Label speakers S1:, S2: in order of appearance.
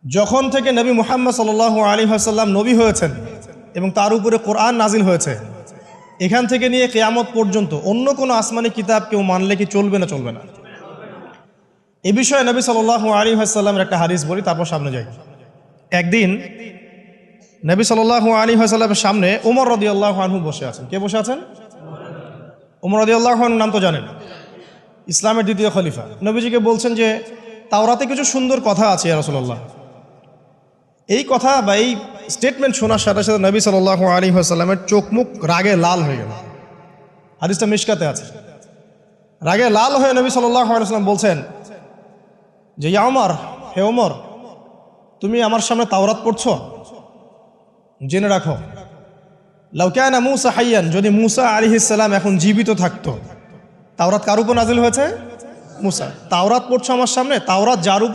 S1: যখন থেকে নবী মুহাম্মদ সাল্লাল্লাহু আলাইহি ওয়াসাল্লাম নবী হয়েছেন এবং তার উপরে কোরআন নাজিল হয়েছে, এখান থেকে নিয়ে কিয়ামত পর্যন্ত অন্য কোনো আসমানি কিতাব কেউ মানলে কি চলবে না চলবে না? এ বিষয়ে নবী সাল্লাল্লাহু আলাইহি ওয়াসাল্লামের একটা হাদিস বলি, তারপর সামনে যাই। একদিন নবী সাল্লাল্লাহু আলাইহি ওয়াসাল্লামের সামনে ওমর রাদিয়াল্লাহু আনহু বসে আছেন। কে বসে আছেন? ওমর রাদিয়াল্লাহু আনহু নাম তো জানেন, ইসলামের দ্বিতীয় খলিফা। নবীজিকে বলছেন যে তাওরাতে কিছু সুন্দর কথা আছে ইয়া রাসূলুল্লাহ। এই কথা বা এই স্টেটমেন্ট শোনার সাথে সাথে নবী সাল্লাল্লাহু আলাইহি ওয়াসাল্লামের চোখ মুখ রাগে লাল হয়ে গেল। হাদিসটা মিশকাতে আছে। রাগে লাল হয়ে নবী সাল্লাল্লাহু আলাইহি ওয়াসাল্লাম বলছেন যে ইয়া ওমর, হে ওমর, তুমি আমার সামনে তাওরাত পড়ছো? জেনে রাখো, লাউ কানা মূসা হাইয়ান, যদি মূসা আলাইহিস সালাম এখন জীবিত থাকতো, তাওরাত কার উপর নাজিল হয়েছে? মূসা। তাওরাত পড়ছো আমার সামনে, তাওরাত যার উপর